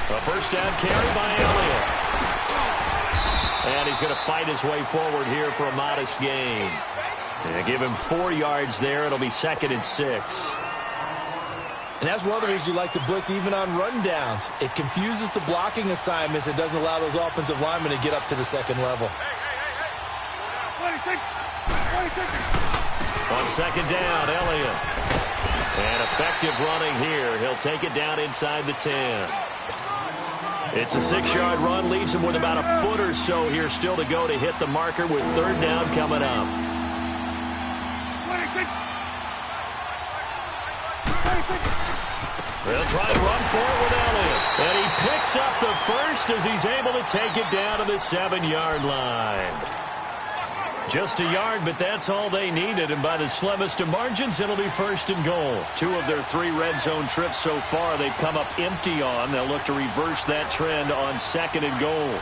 A first down carry by Elliott. And he's going to fight his way forward here for a modest gain. Give him 4 yards there. It'll be 2nd and 6. And that's one of the reasons you like to blitz even on rundowns. It confuses the blocking assignments. It doesn't allow those offensive linemen to get up to the second level. On 2nd down, Elliott. And effective running here. He'll take it down inside the 10. It's a 6-yard run. Leaves him with about a foot or so here still to go to hit the marker with 3rd down coming up. They'll try to run forward with Elliott. And he picks up the first as he's able to take it down to the 7-yard line. Just a yard, but that's all they needed. And by the slimmest of margins, it'll be 1st and goal. 2 of their 3 red zone trips so far they've come up empty on. They'll look to reverse that trend on 2nd and goal.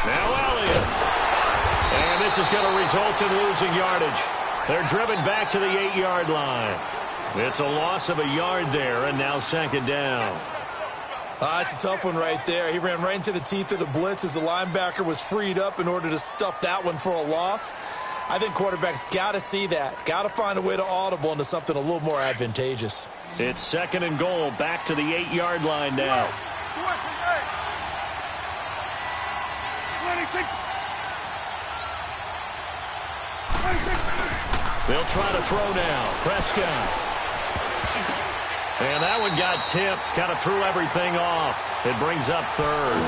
Now Elliott. And this is going to result in losing yardage. They're driven back to the 8-yard line. It's a loss of a yard there, and now 2nd down. It's a tough one right there. He ran right into the teeth of the blitz as the linebacker was freed up in order to stuff that one for a loss. I think quarterbacks got to see that. Got to find a way to audible into something a little more advantageous. It's 2nd and goal, back to the 8-yard line now. They'll try to throw now. Prescott. And that one got tipped. Kind of threw everything off. It brings up 3rd.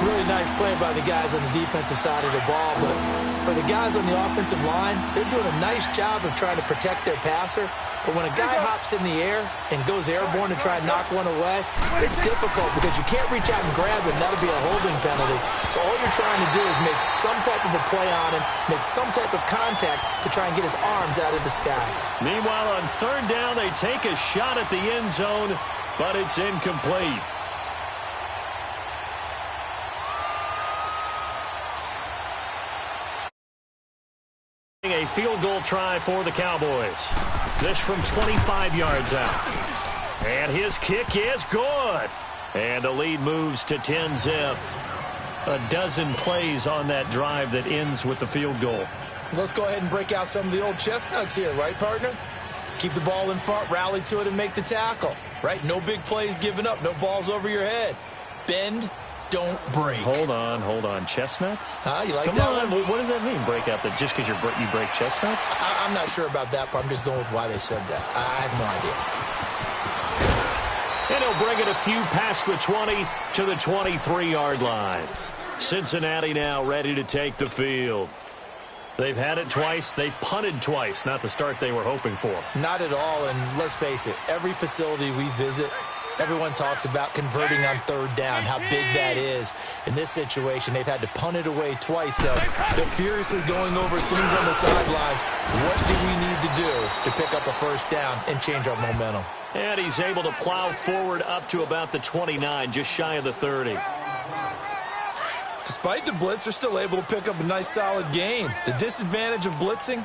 Really nice play by the guys on the defensive side of the ball. But for the guys on the offensive line, they're doing a nice job of trying to protect their passer. But when a guy hops in the air and goes airborne to try and knock one away, it's difficult because you can't reach out and grab him. That'll be a holding penalty. So all you're trying to do is make some type of a play on him, make some type of contact to try and get his arms out of the sky. Meanwhile, on 3rd down, they take a shot at the end zone, but it's incomplete. A field goal try for the Cowboys. This from 25 yards out. And his kick is good. And the lead moves to 10-zip. A dozen plays on that drive that ends with the field goal. Let's go ahead and break out some of the old chestnuts here, right, partner? Keep the ball in front, rally to it, and make the tackle, right? No big plays given up, no balls over your head. Bend, don't break. Hold on. Chestnuts? You like Come that on. one? What does that mean, break out? Just because you break chestnuts? I'm not sure about that, but I'm just going with why they said that. I have no idea. And he'll bring it a few past the 20 to the 23-yard line. Cincinnati now ready to take the field. They've had it twice. They've punted twice. Not the start they were hoping for. Not at all, and let's face it, every facility we visit, everyone talks about converting on 3rd down, how big that is. In this situation, they've had to punt it away twice, so they're furiously going over things on the sidelines. What do we need to do to pick up a 1st down and change our momentum? And he's able to plow forward up to about the 29, just shy of the 30. Despite the blitz, they're still able to pick up a nice solid gain. The disadvantage of blitzing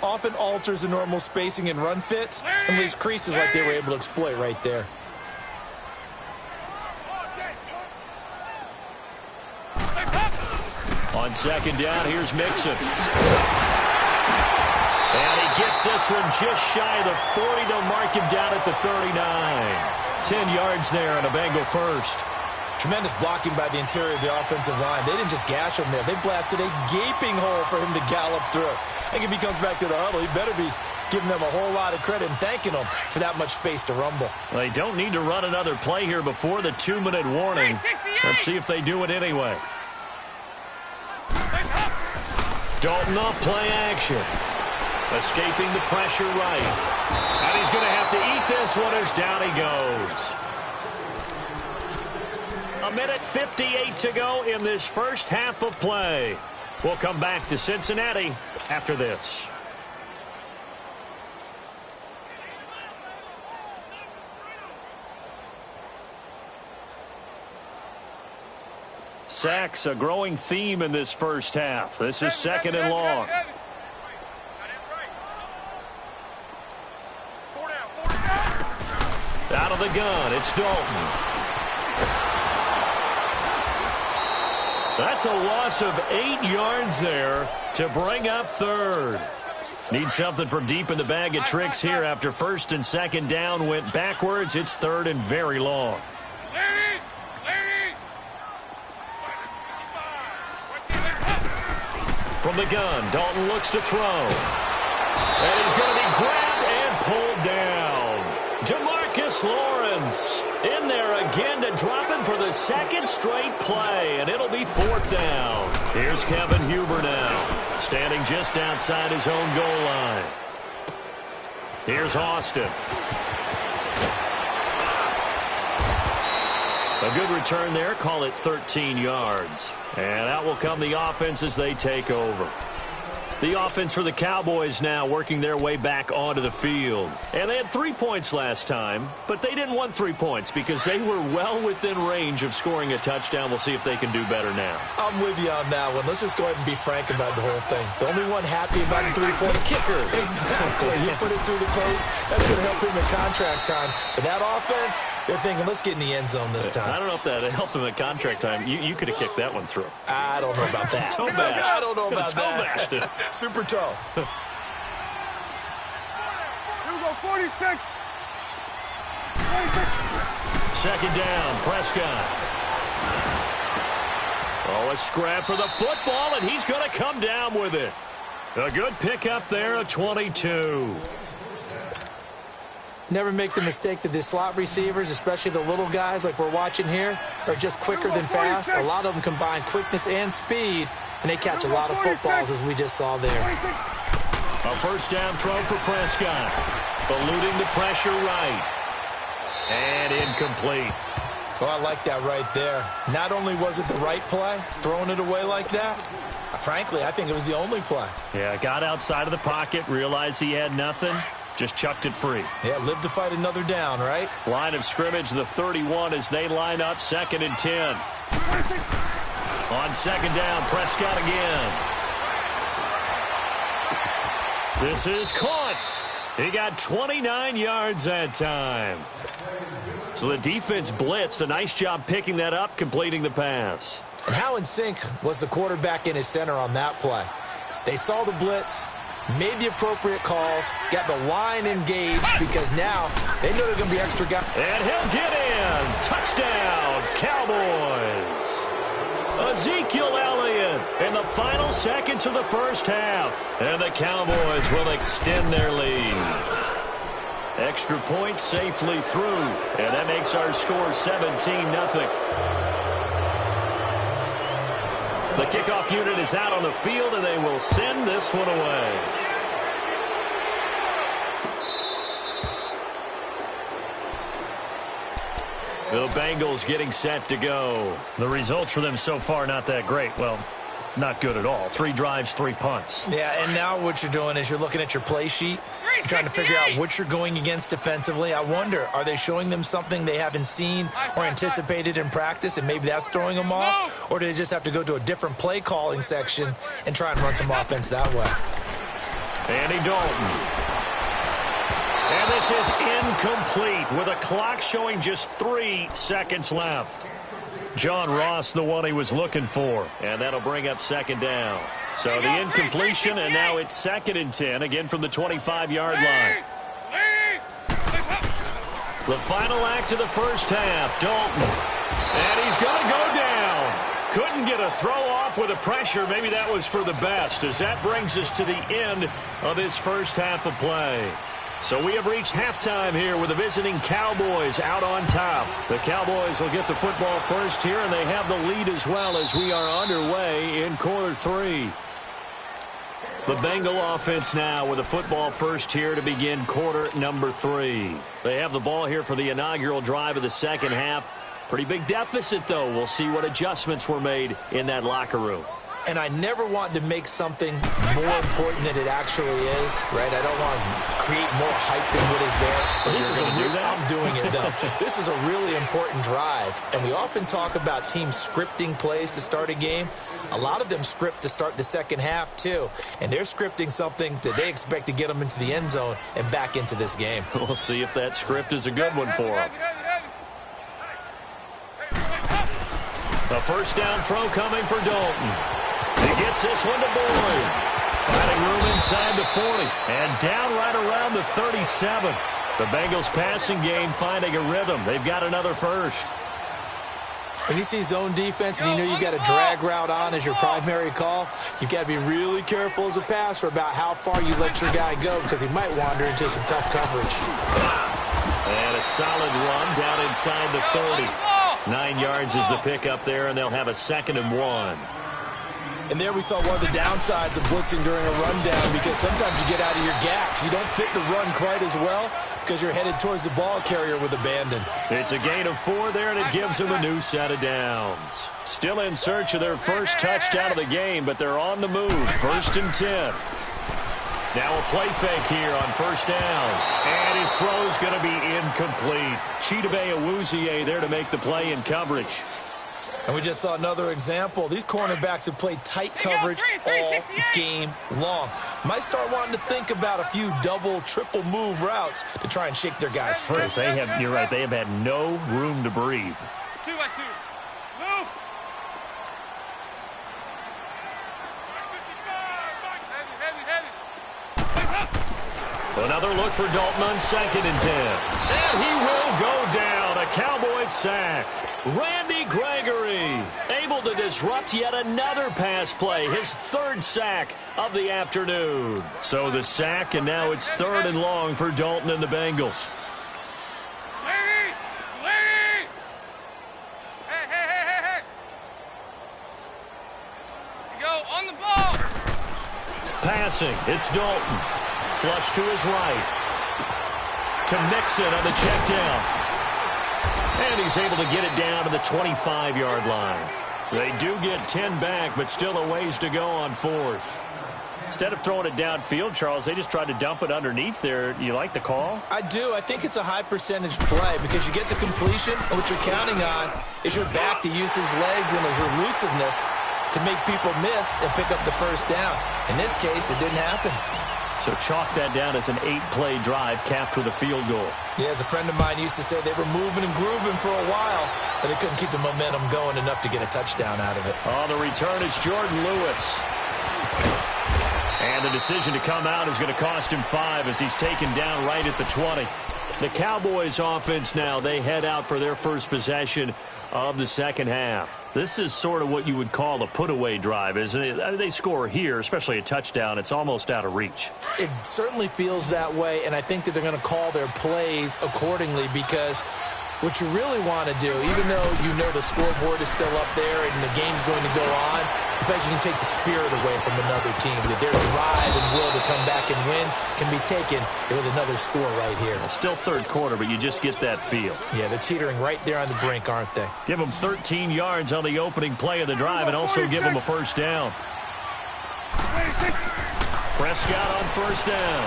often alters the normal spacing and run fits and leaves creases like they were able to exploit right there. On 2nd down, here's Mixon. And he gets this one just shy of the 40. They'll mark him down at the 39. 10 yards there and a Bengal first. Tremendous blocking by the interior of the offensive line. They didn't just gash him there. They blasted a gaping hole for him to gallop through. I think if he comes back to the huddle, he better be giving them a whole lot of credit and thanking them for that much space to rumble. They don't need to run another play here before the 2-minute warning. Let's see if they do it anyway. Dalton off play action. Escaping the pressure right. And he's going to have to eat this one as down he goes. 1:58 to go in this first half of play. We'll come back to Cincinnati after this. Sacks, a growing theme in this first half. This is 2nd and long. Out of the gun, it's Dalton. That's a loss of 8 yards there to bring up third. Need something from deep in the bag of tricks here after first and second down went backwards. It's third and very long. From the gun, Dalton looks to throw. And he's going to be grabbed and pulled down. DeMarcus Lawrence in there again to drop him for the second straight play, and it'll be fourth down. Here's Kevin Huber now, standing just outside his own goal line. Here's Austin. A good return there, call it 13 yards. And out will come the offense as they take over. The offense for the Cowboys now working their way back onto the field. And they had 3 points last time, but they didn't want 3 points because they were well within range of scoring a touchdown. We'll see if they can do better now. I'm with you on that one. Let's just go ahead and be frank about the whole thing. The only one happy about the 3-point kicker. Exactly. He put it through the post. That's going to help him in contract time. But that offense, they're thinking, let's get in the end zone this time. I don't know if that helped him at contract time. You could have kicked that one through. I don't know about that. Toe bash. I don't know about toe bashed it. Super toe. Here we go, 46. 46. Second down, Prescott. Oh, a scrap for the football, and he's going to come down with it. A good pickup there, a 22. Never make the mistake that the slot receivers, especially the little guys like we're watching here, are just quicker than fast. A lot of them combine quickness and speed, and they catch a lot of footballs, as we just saw there. A first down throw for Prescott. Eluding the pressure right. And incomplete. Oh, I like that right there. Not only was it the right play, throwing it away like that, frankly, I think it was the only play. Yeah, got outside of the pocket, realized he had nothing. Just chucked it free. Yeah, live to fight another down, right? Line of scrimmage, the 31 as they line up, 2nd and 10. On second down, Prescott again. This is caught. He got 29 yards that time. So the defense blitzed. A nice job picking that up, completing the pass. And how in sync was the quarterback and his center on that play? They saw the blitz, made the appropriate calls, got the line engaged because now they know they're going to be extra guys. And he'll get in. Touchdown, Cowboys. Ezekiel Elliott in the final seconds of the first half. And the Cowboys will extend their lead. Extra point safely through. And that makes our score 17-0. The kickoff unit is out on the field, and they will send this one away. The Bengals getting set to go. The results for them so far not that great. Well, not good at all. 3 drives, 3 punts. Yeah, and now what you're doing is you're looking at your play sheet. You're trying to figure out what you're going against defensively. I wonder, are they showing them something they haven't seen or anticipated in practice, and maybe that's throwing them off? Or do they just have to go to a different play calling section and try and run some offense that way? Andy Dalton. And this is incomplete with a clock showing just 3 seconds left. John Ross, the one he was looking for. And that'll bring up second down. So the incompletion, and now it's 2nd and 10, again from the 25-yard line. The final act of the first half, Dalton. And he's going to go down. Couldn't get a throw off with the pressure. Maybe that was for the best, as that brings us to the end of this first half of play. So we have reached halftime here with the visiting Cowboys out on top. The Cowboys will get the football first here, and they have the lead as well as we are underway in quarter 3. The Bengal offense now with the football first here to begin quarter number 3. They have the ball here for the inaugural drive of the second half. Pretty big deficit, though. We'll see what adjustments were made in that locker room. and I never want to make something more important than it actually is, right? I don't want to create more hype than what is there. But this is I'm doing it, though. This is a really important drive, and we often talk about teams scripting plays to start a game. A lot of them script to start the second half, too. And they're scripting something that they expect to get them into the end zone and back into this game. We'll see if that script is a good one for them. A first down throw coming for Dalton. He gets this one to Boyd. Finding room inside the 40. And down right around the 37. The Bengals passing game finding a rhythm. They've got another first. When you see zone defense and you know you got a drag route on as your primary call, you got to be really careful as a passer about how far you let your guy go because he might wander into some tough coverage. And a solid run down inside the 30. 9 yards is the pickup there, and they'll have a 2nd and 1. And there we saw one of the downsides of blitzing during a rundown because sometimes you get out of your gaps. You don't fit the run quite as well because you're headed towards the ball carrier with abandon. It's a gain of 4 there, and it gives them a new set of downs. Still in search of their first touchdown of the game, but they're on the move. 1st and 10. Now a play fake here on first down. And his throw's going to be incomplete. Chidobe Awuzie there to make the play in coverage. And we just saw another example. These cornerbacks have played tight coverage all game long. Might start wanting to think about a few double, triple move routes to try and shake their guys free. You're right, they have had no room to breathe. 2 by 2. Move. Another look for Dalton on 2nd and 10. And he will go down. A Cowboys sack. Randy Gregory able to disrupt yet another pass play. His 3rd sack of the afternoon. So the sack, and now it's 3rd and long for Dalton and the Bengals. Lady! Lady! Hey! You go on the ball. Passing, it's Dalton. Flush to his right. To Mixon on the check down. And he's able to get it down to the 25-yard line. They do get 10 back, but still a ways to go on 4th. Instead of throwing it downfield, Charles, they just tried to dump it underneath there. You like the call? I do. I think it's a high percentage play because you get the completion, and what you're counting on is your back to use his legs and his elusiveness to make people miss and pick up the first down. In this case, it didn't happen. So chalk that down as an 8-play drive capped with a field goal. Yeah, as a friend of mine used to say, they were moving and grooving for a while, but they couldn't keep the momentum going enough to get a touchdown out of it. On the return, it's Jordan Lewis. And the decision to come out is going to cost him 5 as he's taken down right at the 20. The Cowboys offense now, they head out for their first possession of the second half. This is sort of what you would call a put-away drive, isn't it? I mean, they score here, especially a touchdown. It's almost out of reach. It certainly feels that way, and I think that they're going to call their plays accordingly because what you really want to do, even though you know the scoreboard is still up there and the game's going to go on, in fact, you can take the spirit away from another team. That their drive and will to come back and win can be taken with another score right here. Still 3rd quarter, but you just get that feel. Yeah, they're teetering right there on the brink, aren't they? Give them 13 yards on the opening play of the drive and also give them a first down. Prescott on first down.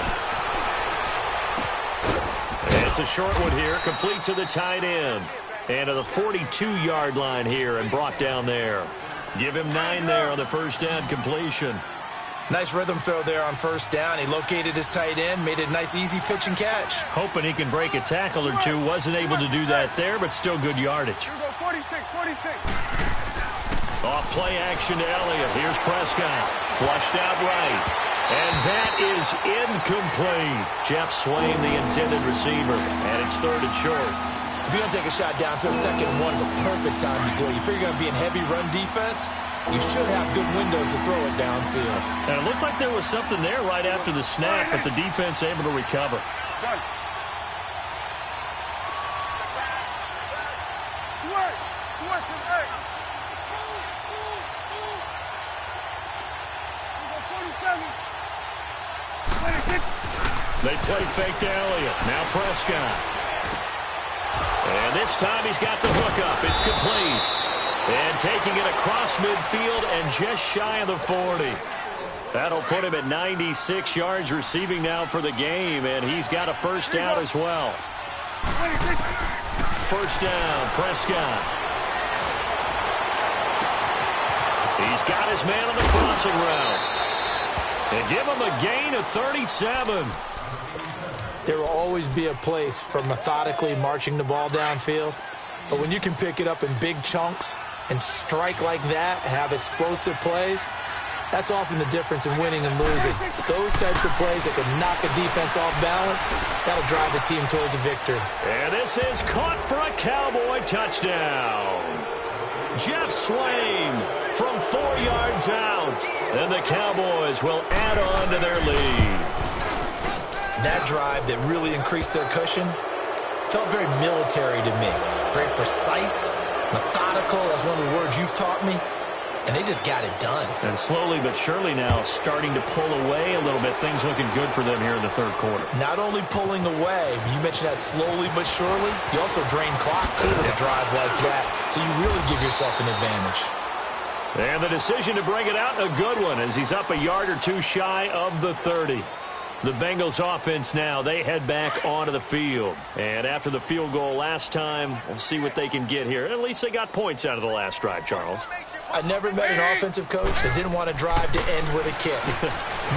It's a short one here, complete to the tight end. And to the 42-yard line here and brought down there. Give him 9 there on the first down completion. Nice rhythm throw there on first down. He located his tight end, made it a nice easy pitch and catch. Hoping he can break a tackle or two. Wasn't able to do that there, but still good yardage. 46. Off play action to Elliott. Here's Prescott. Flushed out right. And that is incomplete. Jeff Swain, the intended receiver. And it's 3rd and short. If you're going to take a shot downfield, 2nd and 1 is a perfect time to do it. You figure you're going to be in heavy run defense, you should have good windows to throw it downfield. And it looked like there was something there right after the snap, but the defense able to recover. They play fake to Elliott. Now Prescott. And this time he's got the hook up. It's complete. And taking it across midfield and just shy of the 40. That'll put him at 96 yards receiving now for the game, and he's got a first down as well. First down, Prescott. He's got his man on the crossing route. And give him a gain of 37. There will always be a place for methodically marching the ball downfield. But when you can pick it up in big chunks and strike like that, have explosive plays, that's often the difference in winning and losing. Those types of plays that can knock a defense off balance, that'll drive the team towards a victory. And this is caught for a Cowboy touchdown. Jeff Swain from 4 yards out. And the Cowboys will add on to their lead. That drive that really increased their cushion felt very military to me. Very precise, methodical. That's one of the words you've taught me. And they just got it done. And slowly but surely now starting to pull away a little bit. Things looking good for them here in the third quarter. Not only pulling away, you mentioned that slowly but surely, you also drain clock too with a drive like that. So you really give yourself an advantage. And the decision to bring it out, a good one, as he's up a yard or two shy of the 30. The Bengals offense now, they head back onto the field. And after the field goal last time, we'll see what they can get here. At least they got points out of the last drive, Charles. I never met an offensive coach that didn't want to drive to end with a kick.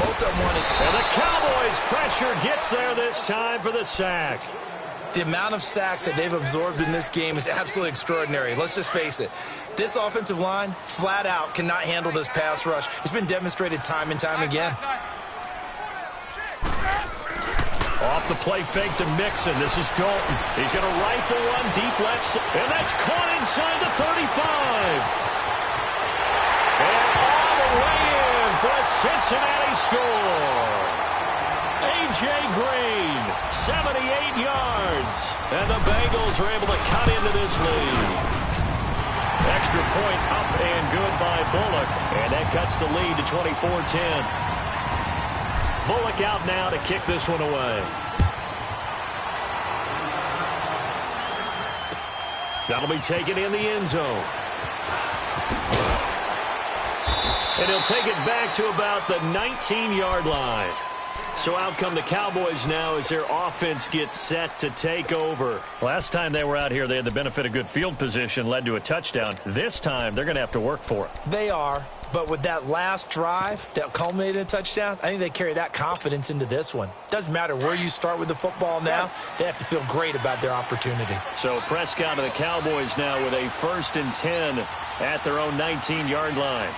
Most of them wanted. And the Cowboys' pressure gets there this time for the sack. The amount of sacks that they've absorbed in this game is absolutely extraordinary. Let's just face it. This offensive line, flat out, cannot handle this pass rush. It's been demonstrated time and time again. Off the play fake to Mixon. This is Dalton. He's going to rifle one deep left side. And that's caught inside the 35. And all the way in for a Cincinnati score. A.J. Green, 78 yards. And the Bengals are able to cut into this lead. Extra point up and good by Bullock. And that cuts the lead to 24-10. Bullock out now to kick this one away. That'll be taken in the end zone. And he'll take it back to about the 19-yard line. So out come the Cowboys now as their offense gets set to take over. Last time they were out here, they had the benefit of good field position, led to a touchdown. This time, they're going to have to work for it. They are. But with that last drive that culminated in a touchdown, I think they carry that confidence into this one. Doesn't matter where you start with the football now. They have to feel great about their opportunity. So Prescott and the Cowboys now with a 1st and 10 at their own 19-yard line.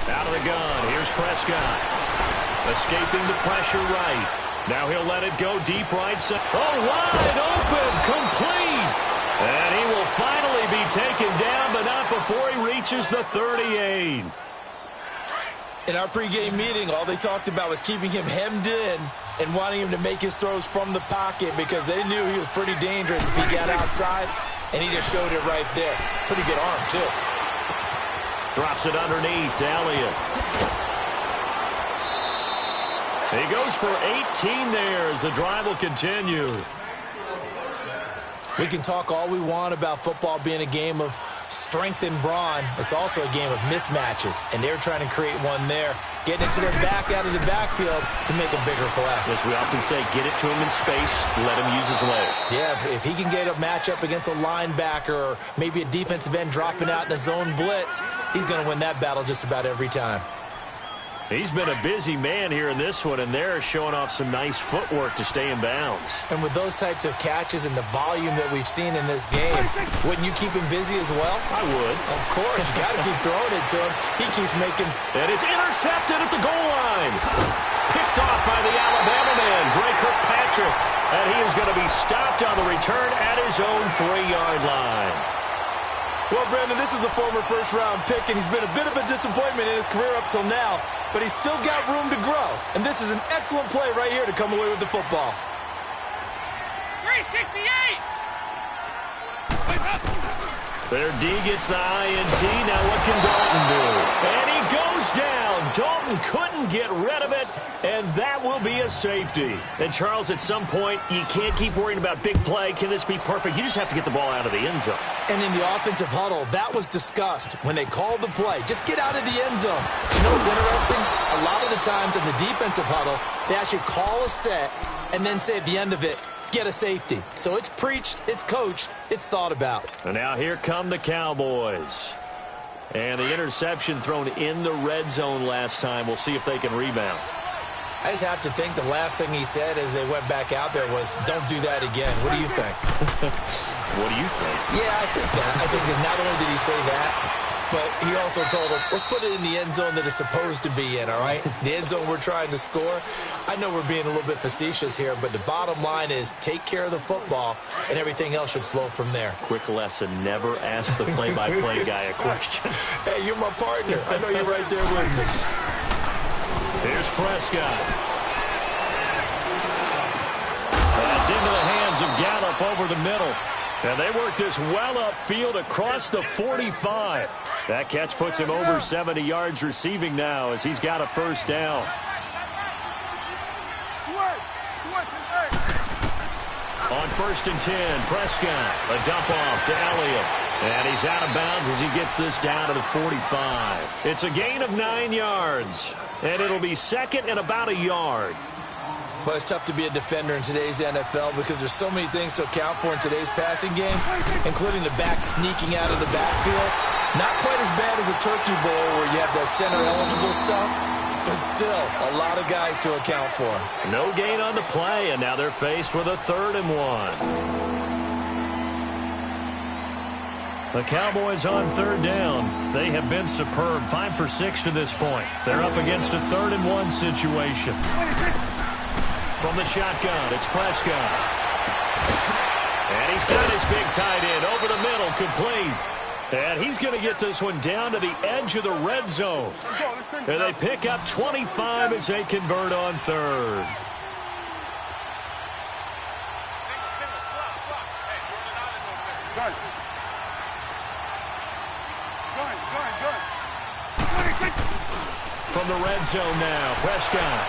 Out of the gun. Here's Prescott. Escaping the pressure right. Now he'll let it go deep right side. Oh, wide open. Complete. And he will finally be taken down, but not before he reaches the 38. In our pregame meeting, all they talked about was keeping him hemmed in and wanting him to make his throws from the pocket because they knew he was pretty dangerous if he got outside, and he just showed it right there. Pretty good arm, too. Drops it underneath to Elliott. He goes for 18 there as the drive will continue. We can talk all we want about football being a game of strength and brawn. It's also a game of mismatches, and they're trying to create one there, getting it to their back out of the backfield to make a bigger play. As we often say, get it to him in space, let him use his leg. Yeah, if he can get a matchup against a linebacker or maybe a defensive end dropping out in a zone blitz, he's going to win that battle just about every time. He's been a busy man here in this one, and they're showing off some nice footwork to stay in bounds. And with those types of catches and the volume that we've seen in this game, wouldn't you keep him busy as well? I would. Of course. You got to keep throwing it to him. He keeps making... And it's intercepted at the goal line. Picked off by the Alabama man, Dre Kirkpatrick. And he is going to be stopped on the return at his own 3-yard line. Well, Brandon, this is a former first-round pick, and he's been a bit of a disappointment in his career up till now, but he's still got room to grow, and this is an excellent play right here to come away with the football. 368! Their D gets the INT. Now what can Dalton do? And he goes down. Dalton couldn't get rid of it, and that will be a safety. And, Charles, at some point, you can't keep worrying about big play. Can this be perfect? You just have to get the ball out of the end zone. And in the offensive huddle, that was discussed when they called the play. Just get out of the end zone. You know what's interesting? A lot of the times in the defensive huddle, they actually call a set and then say at the end of it, get a safety. So it's preached, it's coached, it's thought about. And now here come the Cowboys. And the interception thrown in the red zone last time. We'll see if they can rebound. I just have to think the last thing he said as they went back out there was, don't do that again. What do you think? What do you think? Yeah, I think that. I think that not only did he say that, but he also told them, let's put it in the end zone that it's supposed to be in, all right? The end zone we're trying to score. I know we're being a little bit facetious here, but the bottom line is take care of the football, and everything else should flow from there. Quick lesson, never ask the play-by-play guy a question. Hey, you're my partner. I know you're right there with me. Here's Prescott. That's into the hands of Gallup over the middle. And they work this well upfield across the 45. That catch puts him over 70 yards receiving now as he's got a first down. On 1st and 10, Prescott, a dump off to Elliott. And he's out of bounds as he gets this down to the 45. It's a gain of 9 yards. And it'll be second and about a yard. But it's tough to be a defender in today's NFL because there's so many things to account for in today's passing game, including the back sneaking out of the backfield. Not quite as bad as a turkey bowl where you have that center-eligible stuff, but still a lot of guys to account for. No gain on the play, and now they're faced with a 3rd and 1. The Cowboys on 3rd down. They have been superb. 5 for 6 to this point. They're up against a 3rd and 1 situation. From the shotgun, it's Prescott. And he's got his big tight end over the middle, complete. And he's going to get this one down to the edge of the red zone. And they pick up 25 as they convert on 3rd. From the red zone now, Prescott.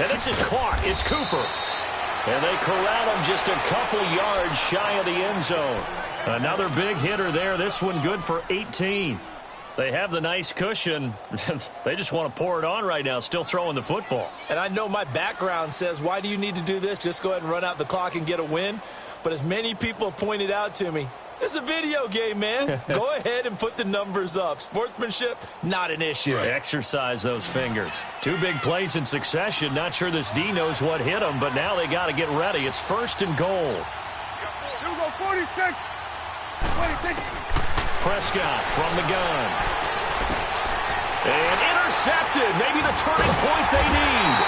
And this is caught. It's Cooper. And they corral him just a couple yards shy of the end zone. Another big hitter there. This one good for 18. They have the nice cushion. They just want to pour it on right now, still throwing the football. And I know my background says, why do you need to do this? Just go ahead and run out the clock and get a win. But as many people have pointed out to me, this is a video game, man. Go ahead and put the numbers up. Sportsmanship, not an issue. Exercise those fingers. 2 big plays in succession. Not sure this D knows what hit them, but now they got to get ready. It's 1st and goal. 46. Prescott from the gun. And intercepted. Maybe the turning point they need.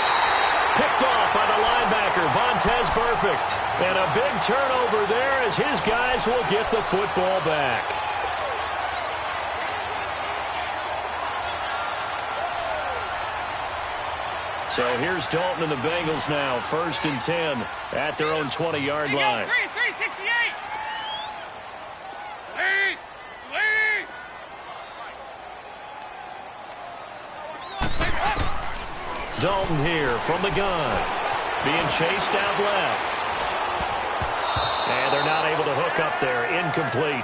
Picked off by the linebacker, Vontaze Burfict. And a big turnover there as his guys will get the football back. So here's Dalton and the Bengals now. 1st and 10 at their own 20-yard line. 368. Dalton here from the gun. Being chased out left. And they're not able to hook up there. Incomplete.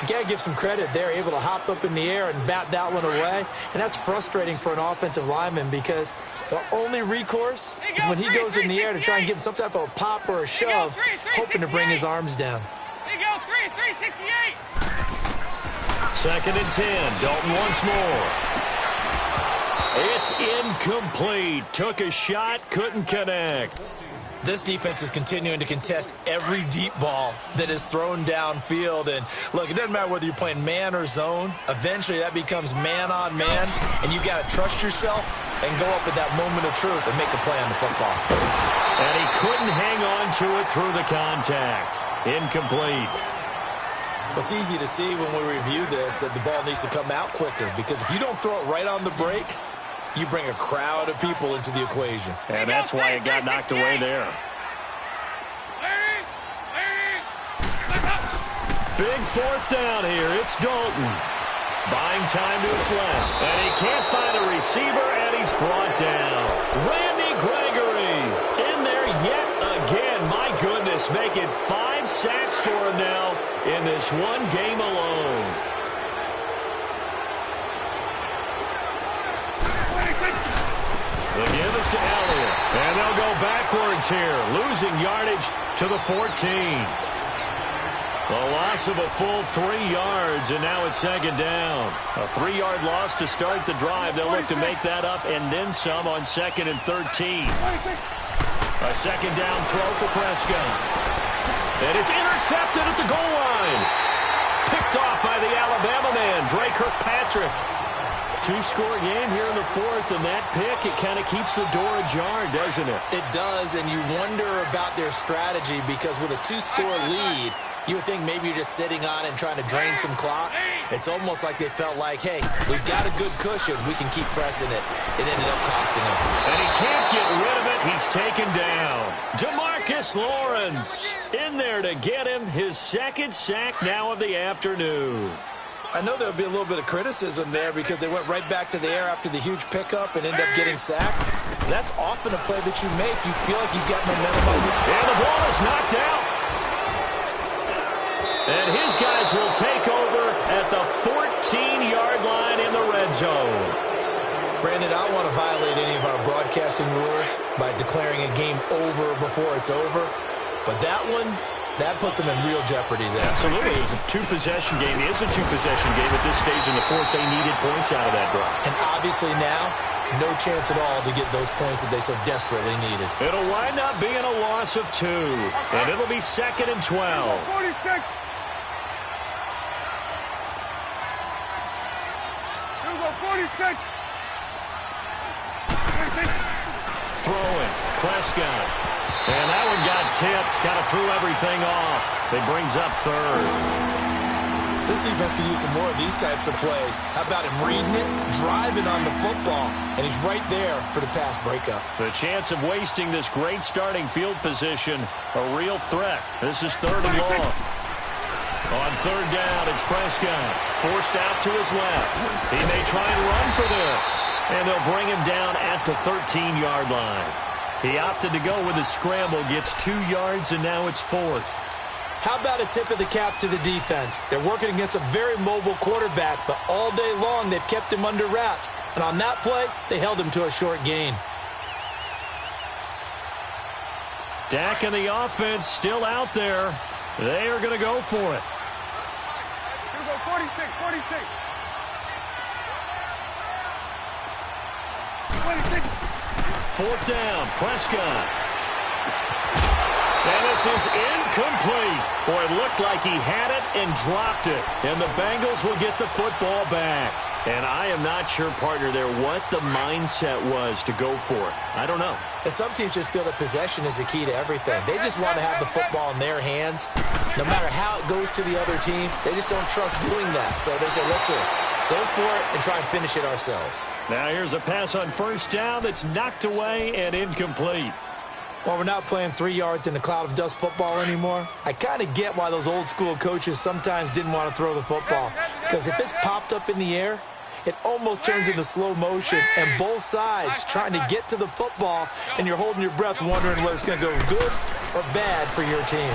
You got to give some credit. They're able to hop up in the air and bat that one away. And that's frustrating for an offensive lineman because the only recourse is when he goes in the air to try and give him some type of a pop or a shove, hoping to bring his arms down. 368. 2nd and 10. Dalton once more. It's incomplete. Took a shot, couldn't connect. This defense is continuing to contest every deep ball that is thrown downfield. And, look, it doesn't matter whether you're playing man or zone. Eventually, that becomes man-on-man, and you've got to trust yourself and go up at that moment of truth and make a play on the football. And he couldn't hang on to it through the contact. Incomplete. It's easy to see when we review this that the ball needs to come out quicker because if you don't throw it right on the break, you bring a crowd of people into the equation. And that's why it got knocked away there. Big 4th down here. It's Dalton. Buying time to his left. And he can't find a receiver, and he's brought down. Randy Gregory in there yet again. My goodness, make it 5 sacks for him now in this one game alone. The give is to Elliott. And they'll go backwards here, losing yardage to the 14. A loss of a full 3 yards, and now it's second down. A 3-yard loss to start the drive. They'll look to make that up and then some on 2nd and 13. A second down throw for Prescott. And it's intercepted at the goal line. Picked off by the Alabama man, Dre Kirkpatrick. 2-score game here in the 4th, and that pick, it kind of keeps the door ajar, doesn't it? It does, and you wonder about their strategy because with a 2-score lead, you would think maybe you're just sitting on it and trying to drain some clock. It's almost like they felt like, hey, we've got a good cushion. We can keep pressing it. It ended up costing them. And he can't get rid of it. He's taken down. DeMarcus Lawrence in there to get him his 2nd sack now of the afternoon. I know there'll be a little bit of criticism there because they went right back to the air after the huge pickup and ended up getting sacked. That's often a play that you make. You feel like you've got momentum on you. And the ball is knocked out. And his guys will take over at the 14-yard line in the red zone. Brandon, I don't want to violate any of our broadcasting rules by declaring a game over before it's over. But that one, that puts them in real jeopardy there. Absolutely. It was a 2-possession game. It is a 2-possession game at this stage in the 4th. They needed points out of that drive. And obviously now, no chance at all to get those points that they so desperately needed. It'll wind up being a loss of 2. And it'll be 2nd and 12. 46. Here we go, 46. Throwing. Prescott. And that one got tipped. Kind of threw everything off. It brings up 3rd. This defense could use some more of these types of plays. How about him reading it, driving on the football, and he's right there for the pass breakup. The chance of wasting this great starting field position, a real threat. This is 3rd and long. On 3rd down, it's Prescott. Forced out to his left. He may try and run for this. And they'll bring him down at the 13-yard line. He opted to go with a scramble, gets 2 yards, and now it's 4th. How about a tip of the cap to the defense? They're working against a very mobile quarterback, but all day long they've kept him under wraps. And on that play, they held him to a short gain. Dak and the offense still out there. They are going to go for it. Here we go, 46, 46. 26. 4th down, Prescott. And this is incomplete. Boy, it looked like he had it and dropped it. And the Bengals will get the football back. And I am not sure, partner, there what the mindset was to go for it. I don't know. And some teams just feel that possession is the key to everything. They just want to have the football in their hands. No matter how it goes to the other team, they just don't trust doing that. So they say, listen, go for it and try and finish it ourselves. Now here's a pass on 1st down that's knocked away and incomplete. While we're not playing 3 yards in a cloud of dust football anymore, I kind of get why those old school coaches sometimes didn't want to throw the football. Because if it's popped up in the air, it almost turns into slow motion, and both sides trying to get to the football, and you're holding your breath wondering whether it's going to go good or bad for your team.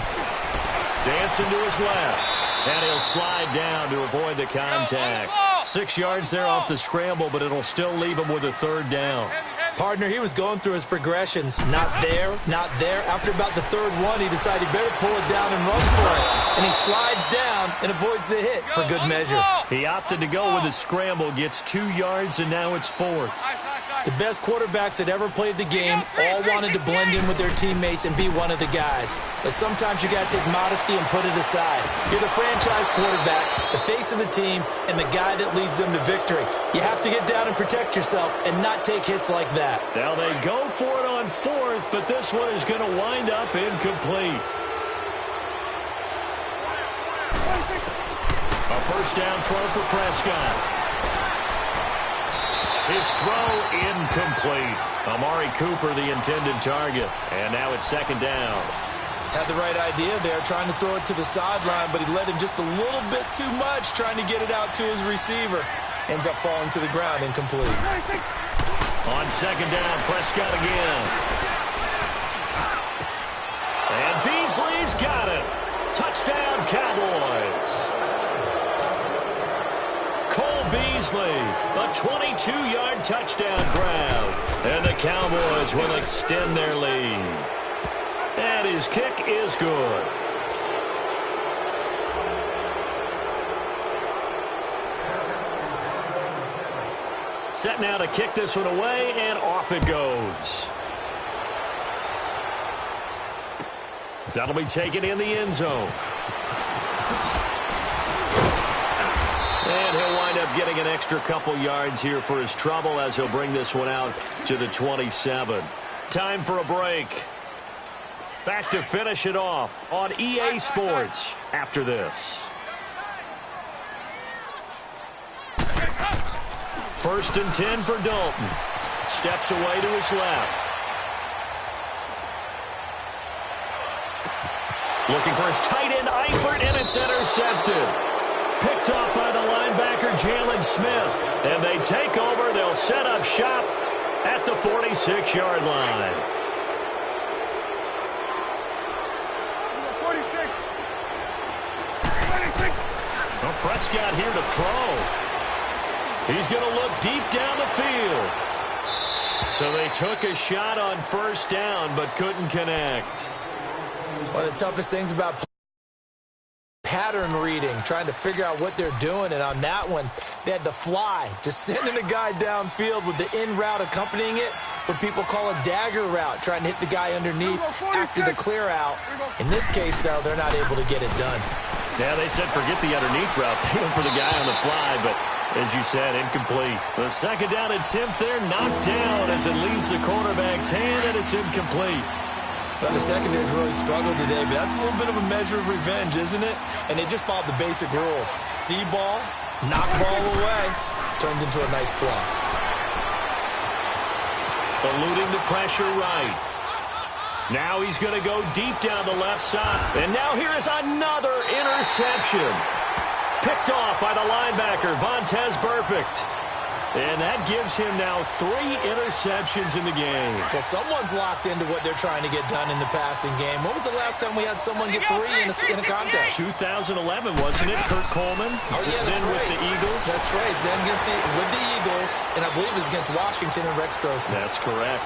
Dancing to his left, and he'll slide down to avoid the contact. 6 yards there off the scramble, but it'll still leave him with a 3rd down. Partner, he was going through his progressions. Not there, not there. After about the 3rd one, he decided he better pull it down and run for it. And he slides down and avoids the hit for good measure. He opted to go with a scramble, gets 2 yards, and now it's 4th. The best quarterbacks that ever played the game all wanted to blend in with their teammates and be one of the guys. But sometimes you got to take modesty and put it aside. You're the franchise quarterback, the face of the team, and the guy that leads them to victory. You have to get down and protect yourself and not take hits like that. Now they go for it on 4th, but this one is going to wind up incomplete. A 1st down throw for Prescott. His throw incomplete. Amari Cooper, the intended target. And now it's 2nd down. Had the right idea there, trying to throw it to the sideline, but he led him just a little bit too much, trying to get it out to his receiver. Ends up falling to the ground, incomplete. On second down, Prescott again. And Beasley's got it. Touchdown, Cowboys. Cole Beasley, a 22-yard touchdown grab. And the Cowboys will extend their lead. And his kick is good. Set now to kick this one away, and off it goes. That'll be taken in the end zone. And he'll wind up getting an extra couple yards here for his trouble as he'll bring this one out to the 27. Time for a break. Back to finish it off on EA Sports after this. First and 10 for Dalton. Steps away to his left. Looking for his tight end, Eifert, and it's intercepted. Picked off by the linebacker, Jalen Smith. And they take over. They'll set up shop at the 46-yard line. 46. Well, Prescott here to throw. He's going to look deep down the field. So they took a shot on first down, but couldn't connect. One of the toughest things about pattern reading, trying to figure out what they're doing. And on that one, they had the fly, just sending a guy downfield with the in route accompanying it, what people call a dagger route, trying to hit the guy underneath after the clear out. In this case, though, they're not able to get it done. Yeah, they said forget the underneath route. They went for the guy on the fly, but as you said, incomplete. The second down attempt there knocked down as it leaves the quarterback's hand, and it's incomplete. Well, the secondary's really struggled today, but that's a little bit of a measure of revenge, isn't it? And they just followed the basic rules. See ball, knock ball away, turned into a nice play. Eluding the pressure right. Now he's going to go deep down the left side. And now here is another interception. Picked off by the linebacker, Vontaze Burfict. And that gives him now 3 interceptions in the game. Well, someone's locked into what they're trying to get done in the passing game. When was the last time we had someone get 3 in a contest? 2011, wasn't it? Kurt Coleman. Oh, yeah, that's then right. with the Eagles. That's right. Then with the Eagles, and I believe it was against Washington and Rex Grossman. That's correct.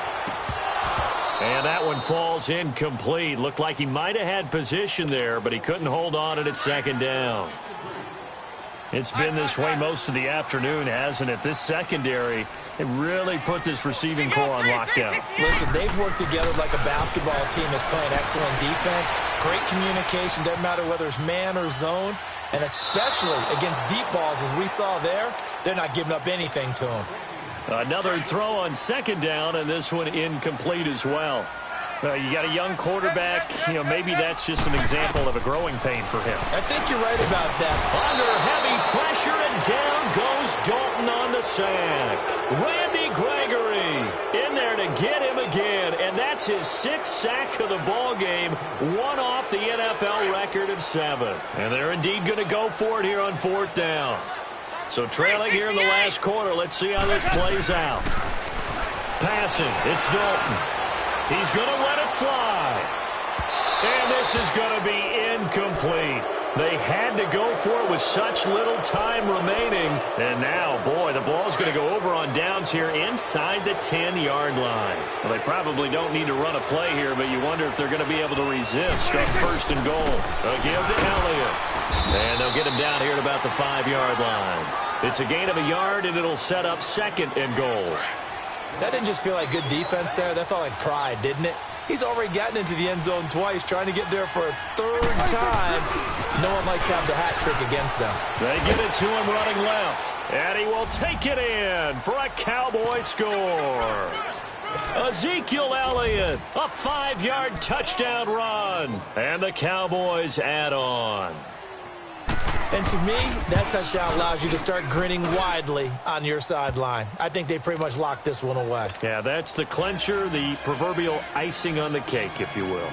And that one falls incomplete. Looked like he might have had position there, but he couldn't hold on at second down. It's been this way most of the afternoon, hasn't it? This secondary, it really put this receiving core on lockdown. Listen, they've worked together like a basketball team that's playing excellent defense. Great communication, doesn't matter whether it's man or zone. And especially against deep balls, as we saw there, they're not giving up anything to them. Another throw on second down, and this one incomplete as well. You got a young quarterback. Maybe that's just an example of a growing pain for him. I think you're right about that. Under heavy pressure, and down goes Dalton on the sack. Randy Gregory in there to get him again, and that's his 6th sack of the ball game, one off the NFL record of 7. And they're indeed going to go for it here on 4th down. So trailing here in the last quarter, let's see how this plays out. Passing, it's Dalton. He's going to let it fly. And this is going to be incomplete. They had to go for it with such little time remaining. And now, boy, the ball's going to go over on downs here inside the 10-yard line. Well, they probably don't need to run a play here, but you wonder if they're going to be able to resist on 1st and goal. A give to Elliott. And they'll get him down here at about the 5-yard line. It's a gain of a yard, and it'll set up 2nd and goal. That didn't just feel like good defense there. That felt like pride, didn't it? He's already gotten into the end zone twice, trying to get there for a 3rd time. No one likes to have the hat trick against them. They get it to him running left. And he will take it in for a Cowboy score. Ezekiel Elliott, a 5-yard touchdown run. And the Cowboys add on. And to me, that touchdown allows you to start grinning widely on your sideline. I think they pretty much locked this one away. Yeah, that's the clincher, the proverbial icing on the cake, if you will.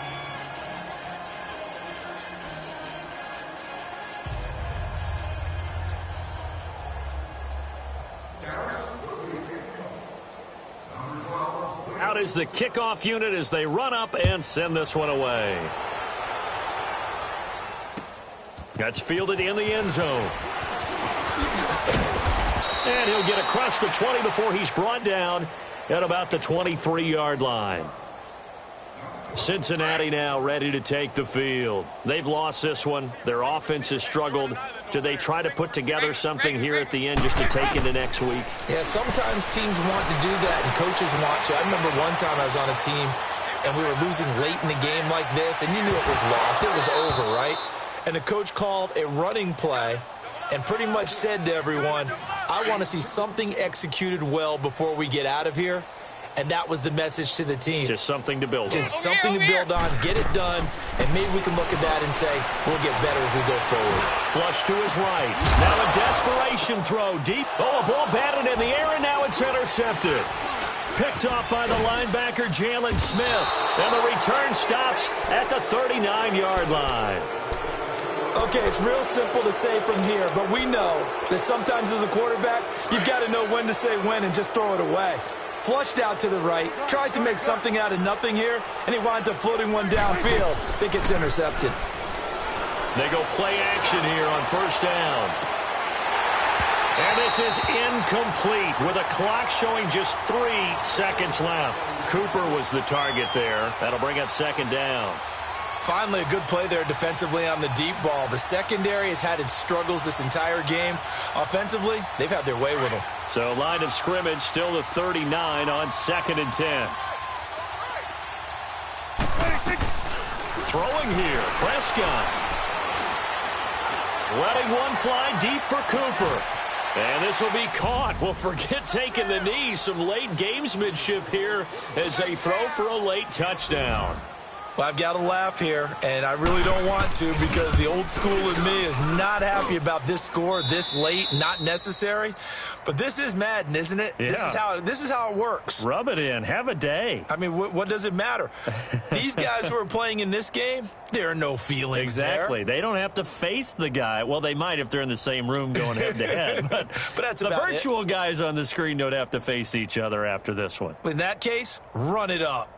Out is the kickoff unit as they run up and send this one away. That's fielded in the end zone. And he'll get across the 20 before he's brought down at about the 23-yard line. Cincinnati now ready to take the field. They've lost this one. Their offense has struggled. Do they try to put together something here at the end just to take into next week? Yeah, sometimes teams want to do that and coaches want to. I remember one time I was on a team and we were losing late in the game like this, and you knew it was lost. It was over, right? And the coach called a running play and pretty much said to everyone, I want to see something executed well before we get out of here. And that was the message to the team. Just something to build on. Just something to build on, get it done, and maybe we can look at that and say, we'll get better as we go forward. Flush to his right. Now a desperation throw deep. Oh, a ball batted in the air, and now it's intercepted. Picked off by the linebacker, Jalen Smith. And the return stops at the 39-yard line. Okay, it's real simple to say from here, but we know that sometimes as a quarterback, you've got to know when to say when and just throw it away. Flushed out to the right, tries to make something out of nothing here, and he winds up floating one downfield. I think it's intercepted. They go play action here on first down. And this is incomplete with a clock showing just 3 seconds left. Cooper was the target there. That'll bring up second down. Finally, a good play there defensively on the deep ball. The secondary has had its struggles this entire game. Offensively, they've had their way with them. So line of scrimmage still the 39 on 2nd and 10. Throwing here, Prescott. Letting one fly deep for Cooper. And this will be caught. Well, forget taking the knee. Some late gamesmanship here as they throw for a late touchdown. Well, I've got to laugh here, and I really don't want to because the old school in me is not happy about this score this late, not necessary. But this is Madden, isn't it? Yeah. This is how it works. Rub it in. Have a day. I mean, what does it matter? These guys who are playing in this game, there are no feelings Exactly. there. They don't have to face the guy. Well, they might if they're in the same room going head-to-head. But that's the about virtual guys on the screen don't have to face each other after this one. In that case, run it up.